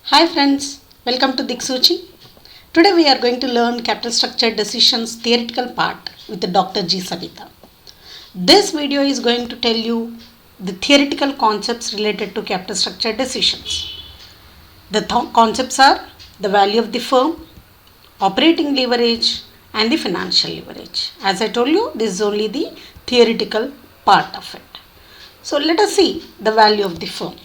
Hi friends, welcome to Diksuchi. Today we are going to learn capital structure decisions theoretical part with Dr. G. Savita. This video is going to tell you the theoretical concepts related to capital structure decisions. The concepts are the value of the firm, operating leverage and the financial leverage. As I told you, this is only the theoretical part of it. So let us see the value of the firm.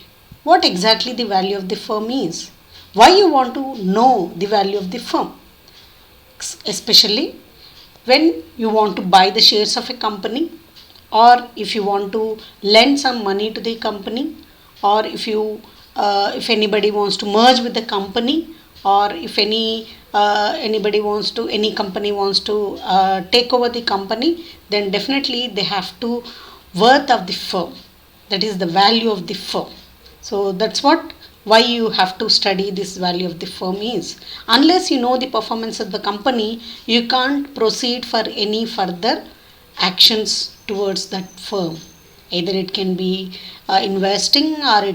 What exactly the value of the firm is? Why you want to know the value of the firm? Especially when you want to buy the shares of a company, or if you want to lend some money to the company, or if anybody wants to merge with the company, or if any company wants to take over the company, then definitely they have to worth of the firm, that is the value of the firm. So that's what why you have to study this value of the firm is. Unless you know the performance of the company, you can't proceed for any further actions towards that firm. Either it can be investing, or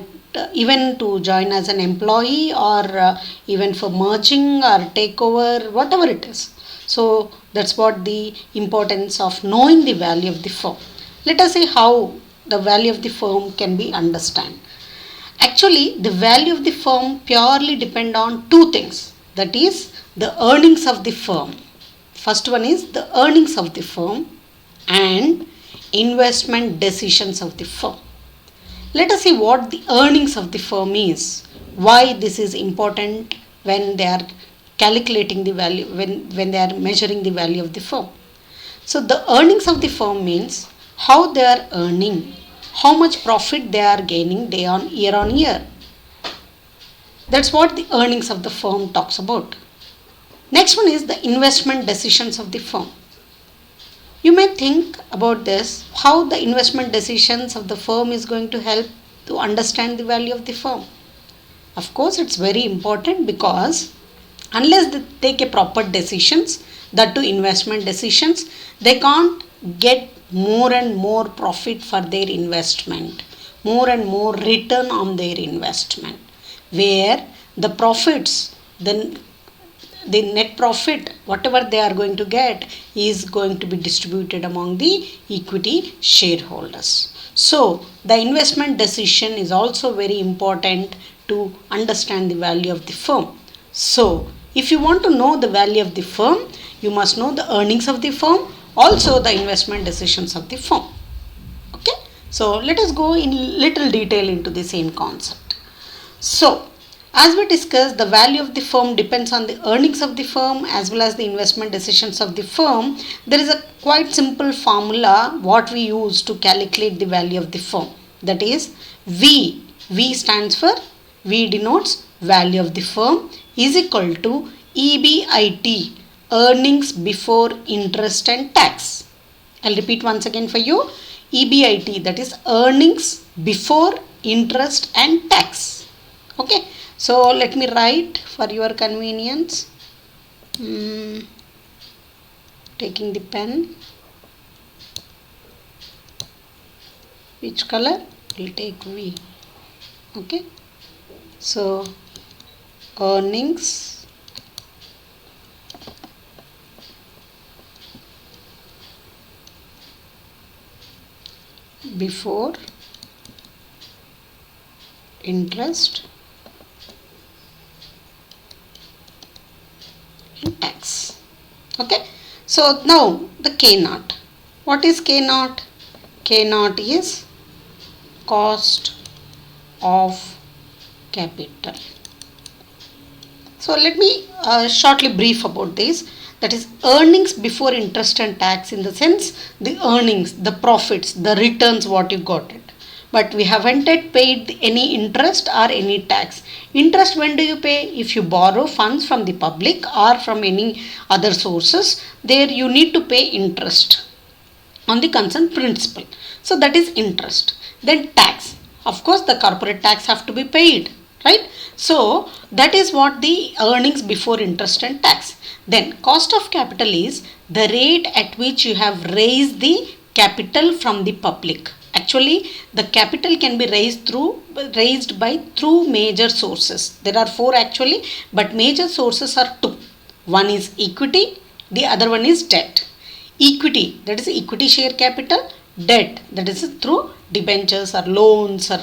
even to join as an employee, or even for merging or takeover, whatever it is. So that's what the importance of knowing the value of the firm. Let us see how the value of the firm can be understood. Actually, the value of the firm purely depend on two things. That is the earnings of the firm. First one is the earnings of the firm and investment decisions of the firm. Let us see what the earnings of the firm is. Why this is important when they are calculating the value, when they are measuring the value of the firm. So the earnings of the firm means how they are earning, how much profit they are gaining day on year. That's what the earnings of the firm talks about. Next one is the investment decisions of the firm. You may think about this, how the investment decisions of the firm is going to help to understand the value of the firm. Of course, it's very important because unless they take a proper decisions, that to investment decisions, they can't get more and more profit for their investment, more and more return on their investment, where the profits, then the net profit, whatever they are going to get, is going to be distributed among the equity shareholders. So the investment decision is also very important to understand the value of the firm. So if you want to know the value of the firm, you must know the earnings of the firm, also the investment decisions of the firm. Okay, so let us go in little detail into the same concept. So as we discussed, the value of the firm depends on the earnings of the firm as well as the investment decisions of the firm. There is a quite simple formula what we use to calculate the value of the firm. That is V. V stands for, V denotes value of the firm, is equal to EBIT, earnings before interest and tax. I'll repeat once again for you. EBIT, that is earnings before interest and tax. Okay. So let me write for your convenience. Taking the pen. Which color? We'll take V. Okay. So earnings before interest and tax. Okay. So now the K naught. What is K naught? K naught is cost of capital. So let me shortly brief about this. That is earnings before interest and tax, in the sense the earnings, the profits, the returns what you got it. But we haven't yet paid any interest or any tax. Interest, when do you pay? If you borrow funds from the public or from any other sources, there you need to pay interest on the concerned principal. So that is interest. Then tax. Of course, the corporate tax have to be paid, right? So that is what the earnings before interest and tax. Then cost of capital is the rate at which you have raised the capital from the public. Actually, the capital can be raised by through major sources. There are four actually, but major sources are two. One is equity, the other one is debt. Equity, that is equity share capital. Debt, that is through debentures or loans or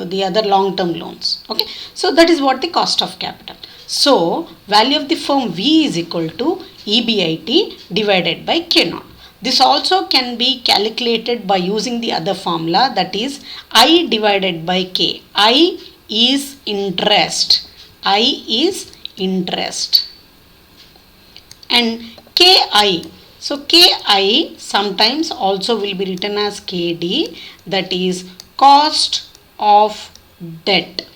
the other long term loans. Okay, so that is what the cost of capital. So value of the firm V is equal to EBIT divided by K naught. This also can be calculated by using the other formula, that is I divided by K. I is interest. I is interest. And KI. So KI sometimes also will be written as KD, that is cost of debt.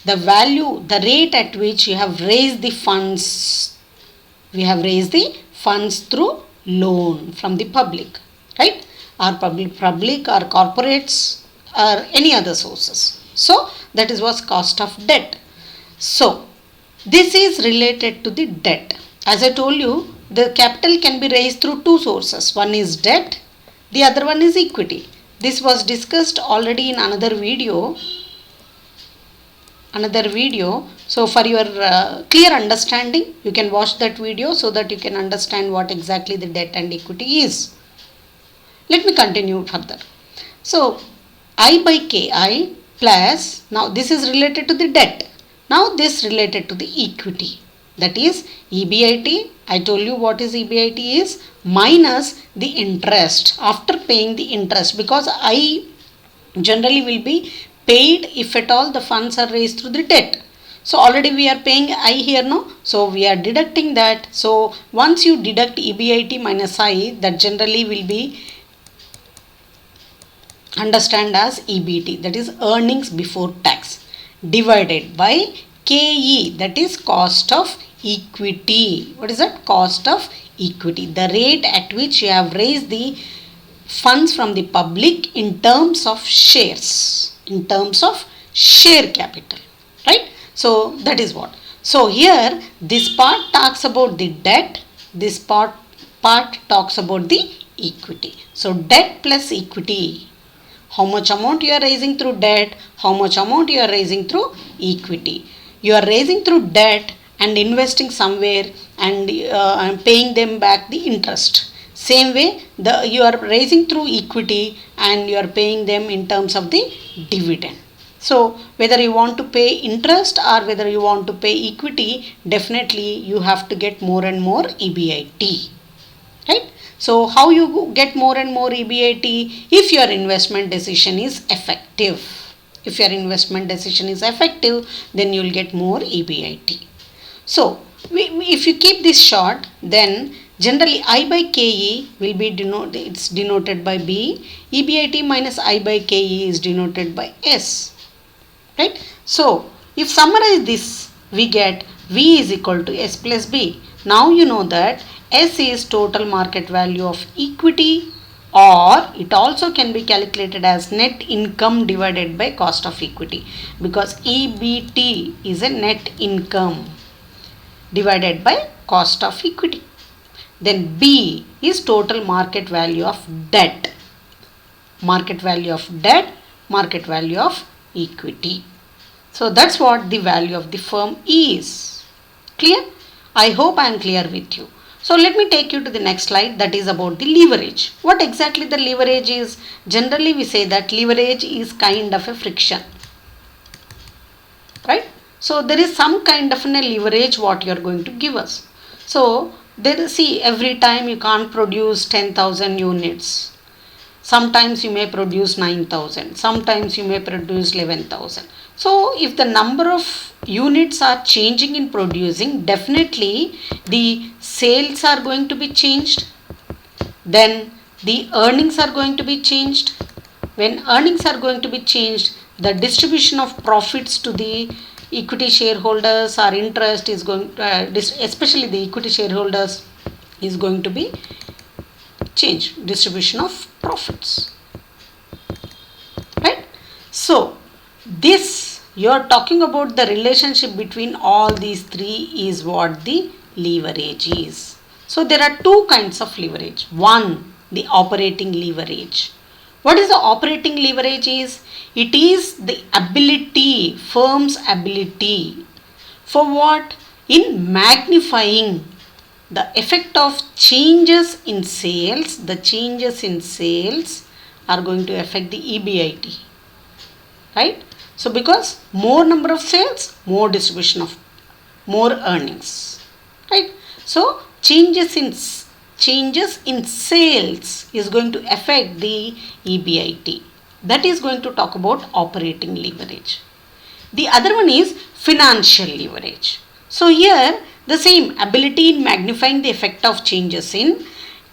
The value, the rate at which you have raised the funds, we have raised the funds through loan from the public, right? Or public or corporates or any other sources. So that is what's cost of debt. So this is related to the debt. As I told you, the capital can be raised through two sources. One is debt, the other one is equity. This was discussed already in another video. So for your clear understanding, you can watch that video so that you can understand what exactly the debt and equity is. Let me continue further. So I by KI plus, now this is related to the debt. Now this related to the equity, that is EBIT. I told you what is EBIT is, minus the interest after paying the interest, because I generally will be paid if at all the funds are raised through the debt. So already we are paying I here, no? So we are deducting that. So once you deduct EBIT minus I, that generally will be understand as EBT, that is earnings before tax, divided by KE, that is cost of equity. What is that? Cost of equity, the rate at which you have raised the funds from the public in terms of shares, in terms of share capital, right? So that is what. So here this part talks about the debt, this part talks about the equity. So debt plus equity, how much amount you are raising through debt, how much amount you are raising through equity. You are raising through debt and investing somewhere and paying them back the interest. Same way, you are raising through equity and you are paying them in terms of the dividend. So whether you want to pay interest or whether you want to pay equity, definitely you have to get more and more EBIT, right? So how you get more and more EBIT? If your investment decision is effective. If your investment decision is effective, then you will get more EBIT. So if you keep this short, then generally I by KE will be denoted by B. EBIT minus I by KE is denoted by S. Right? So if summarize this, we get V is equal to S plus B. Now you know that S is total market value of equity, or it also can be calculated as net income divided by cost of equity, because EBT is a net income divided by cost of equity. Then B is total market value of debt. Market value of debt, market value of equity. So that's what the value of the firm is. Clear? I hope I am clear with you. So let me take you to the next slide, that is about the leverage. What exactly the leverage is? Generally we say that leverage is kind of a friction. Right? So there is some kind of a leverage what you are going to give us. So see, every time you can't produce 10,000 units. Sometimes you may produce 9,000. Sometimes you may produce 11,000. So if the number of units are changing in producing, definitely the sales are going to be changed. Then the earnings are going to be changed. When earnings are going to be changed, the distribution of profits to the equity shareholders or interest is going to, especially the equity shareholders, is going to be changed. Distribution of profits. Right? So this, you are talking about the relationship between all these three is what the leverage is. So there are two kinds of leverage. One, the operating leverage. What is the operating leverage is? It is the ability, firm's ability for what? In magnifying the effect of changes in sales. The changes in sales are going to affect the EBIT, right? So because more number of sales, more distribution of more earnings, right? So changes in sales is going to affect the EBIT. That is going to talk about operating leverage. The other one is financial leverage. So here the same ability in magnifying the effect of changes in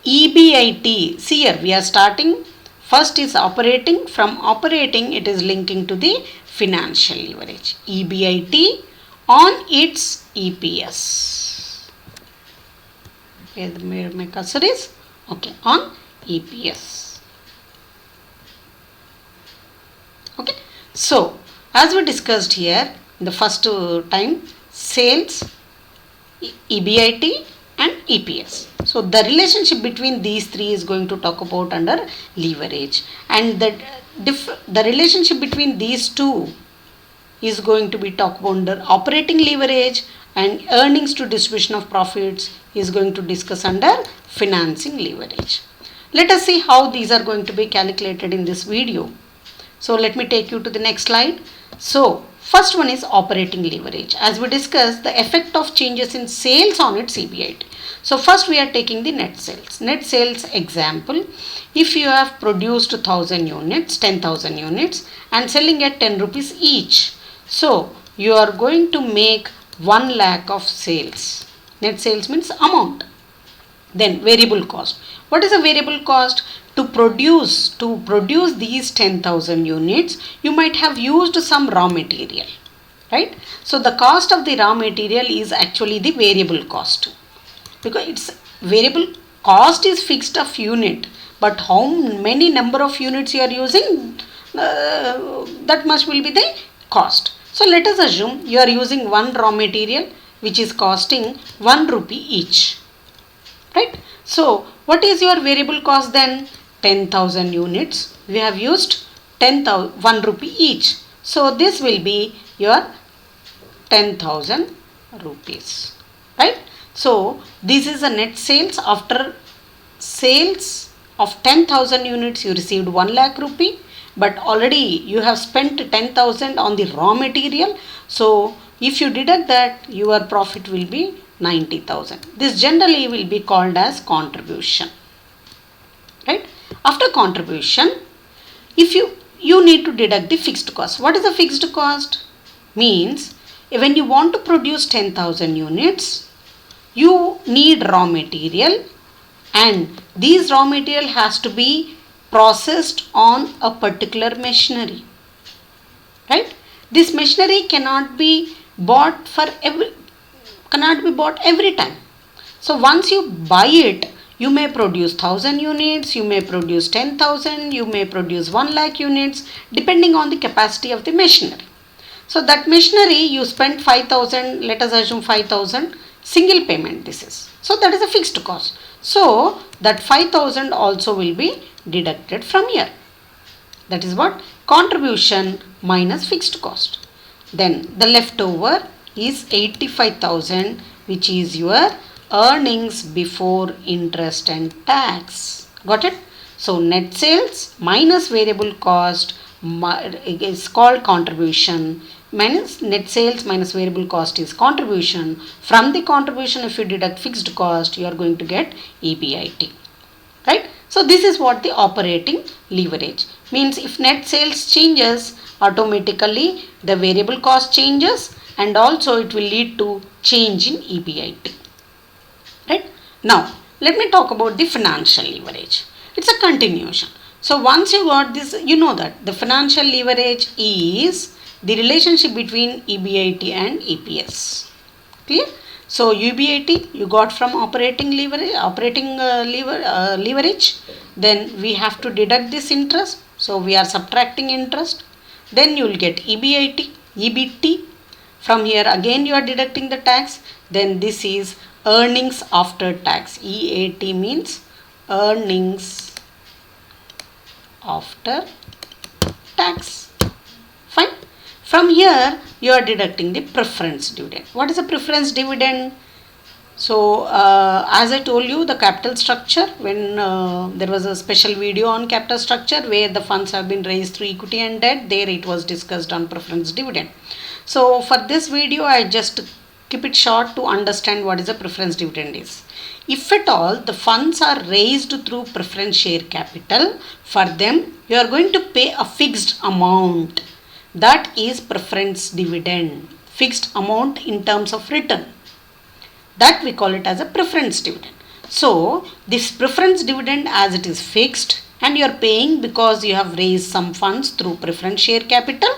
EBIT. See here we are starting, first is operating, from operating it is linking to the financial leverage. EBIT on its EPS. Where my cursor is? Okay, on EPS. Okay, so as we discussed here in the first time, sales, EBIT and EPS. So the relationship between these three is going to talk about under leverage, and the relationship between these two is going to be talked about under operating leverage, and earnings to distribution of profits is going to discuss under financing leverage. Let us see how these are going to be calculated in this video. So let me take you to the next slide. So first one is operating leverage. As we discussed, the effect of changes in sales on its EBIT. So first we are taking the net sales. Net sales example, if you have produced 1000 units, 10,000 units and selling at 10 rupees each. So you are going to make 1 lakh of sales. Net sales means amount. Then variable cost. What is a variable cost? To produce these 10,000 units, you might have used some raw material, right? So the cost of the raw material is actually the variable cost, because it's variable cost is fixed of unit, but how many number of units you are using, that much will be the cost. So let us assume you are using one raw material which is costing 1 rupee each, right? So what is your variable cost then? 10,000 units. We have used 1 rupee each. So this will be your 10,000 rupees, right? So this is a net sales. After sales of 10,000 units, you received 1 lakh rupee, but already you have spent 10,000 on the raw material. So if you deduct that, your profit will be 90,000. This generally will be called as contribution, right? After contribution, if you need to deduct the fixed cost. What is the fixed cost? Means when you want to produce 10,000 units, you need raw material, and these raw material has to be processed on a particular machinery, right? This machinery cannot be bought every time. So once you buy it, you may produce 1000 units, you may produce 10,000, you may produce 1 lakh units, depending on the capacity of the machinery. So that machinery you spend 5,000, let us assume 5,000, single payment this is. So that is a fixed cost. So that 5,000 also will be deducted from here. That is what? Contribution minus fixed cost. Then the leftover is 85,000, which is your earnings before interest and tax. Got it? So net sales minus variable cost is called contribution, minus net sales minus variable cost is contribution. From the contribution, if you deduct fixed cost, you are going to get EBIT, right? So this is what the operating leverage means. If net sales changes, automatically the variable cost changes, and also it will lead to change in EBIT. Right? Now, let me talk about the financial leverage. It's a continuation. So once you got this, you know that the financial leverage is the relationship between EBIT and EPS. Clear? So EBIT you got from operating leverage, leverage. Then we have to deduct this interest. So we are subtracting interest. Then you will get EBIT, EBT. From here again you are deducting the tax. Then this is earnings after tax. EAT means earnings after tax. Fine. From here, you are deducting the preference dividend. What is a preference dividend? So, as I told you, the capital structure, when there was a special video on capital structure where the funds have been raised through equity and debt, there it was discussed on preference dividend. So, for this video, I just keep it short to understand what is a preference dividend is. If at all the funds are raised through preference share capital, for them you are going to pay a fixed amount. That is preference dividend. Fixed amount in terms of return. That we call it as a preference dividend. So, this preference dividend, as it is fixed and you are paying because you have raised some funds through preference share capital,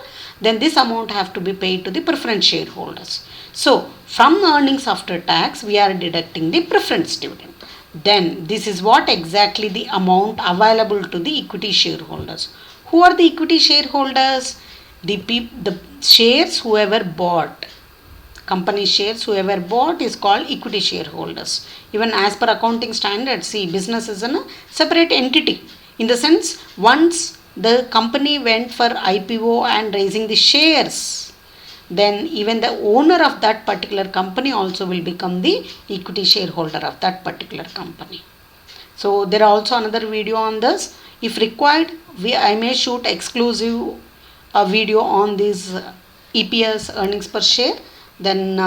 then this amount have to be paid to the preference shareholders. So, from earnings after tax, we are deducting the preference dividend. Then, this is what exactly the amount available to the equity shareholders. Who are the equity shareholders? The shares whoever bought. Company shares whoever bought is called equity shareholders. Even as per accounting standards, see, business is a separate entity. In the sense, once the company went for IPO and raising the shares, then even the owner of that particular company also will become the equity shareholder of that particular company. So there are also another video on this. If required, I may shoot exclusive video on this EPS, earnings per share. Then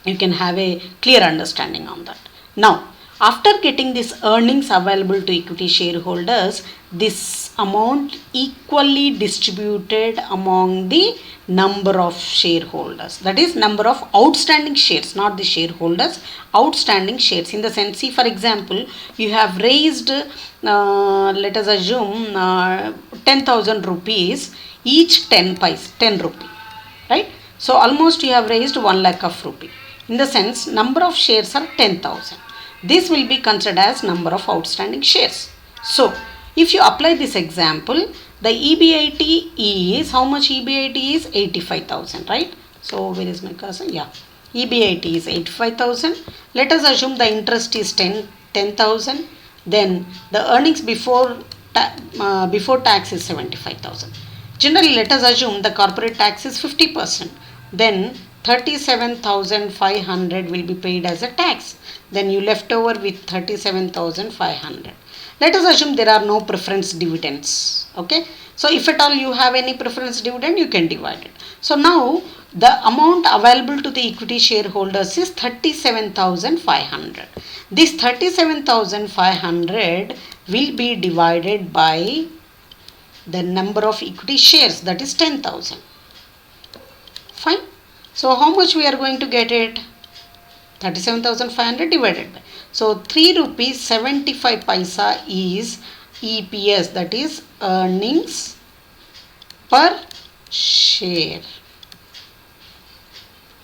you can have a clear understanding on that. Now, after getting this earnings available to equity shareholders, this amount equally distributed among the number of shareholders. That is, number of outstanding shares, not the shareholders, outstanding shares. In the sense, see, for example, you have raised, let us assume 10,000 rupees, each 10 rupee, right? So, almost you have raised 1 lakh of rupee. In the sense, number of shares are 10,000. This will be considered as number of outstanding shares. So, if you apply this example, the EBIT is, how much EBIT is? 85,000, right? So, where is my cursor? Yeah. EBIT is 85,000. Let us assume the interest is 10,000. Then, the earnings before tax is 75,000. Generally, let us assume the corporate tax is 50%. Then 37,500 will be paid as a tax. Then you left over with 37,500. Let us assume there are no preference dividends. Okay. So if at all you have any preference dividend, you can divide it. So now the amount available to the equity shareholders is 37,500. This 37,500 will be divided by the number of equity shares, that is 10,000. Fine. So how much we are going to get it? 37,500 divided by. So 3 rupees 75 paisa is EPS, that is earnings per share.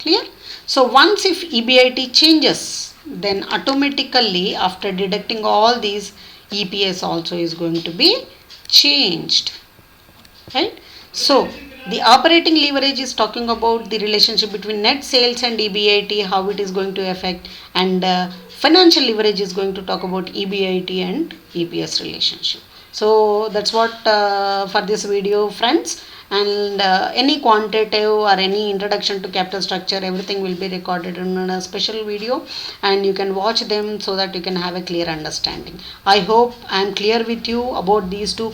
Clear? So once if EBIT changes, then automatically after deducting all these, EPS also is going to be changed. Right? So the operating leverage is talking about the relationship between net sales and EBIT, how it is going to affect, and financial leverage is going to talk about EBIT and EPS relationship. So that's what for this video, friends. And any quantitative or any introduction to capital structure, everything will be recorded in a special video, and you can watch them so that you can have a clear understanding. I hope I am clear with you about these two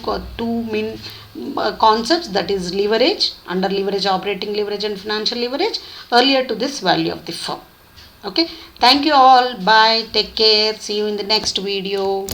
main concepts, that is leverage, under leverage, operating leverage and financial leverage, earlier to this value of the firm. Okay, thank you all. Bye, take care, see you in the next video.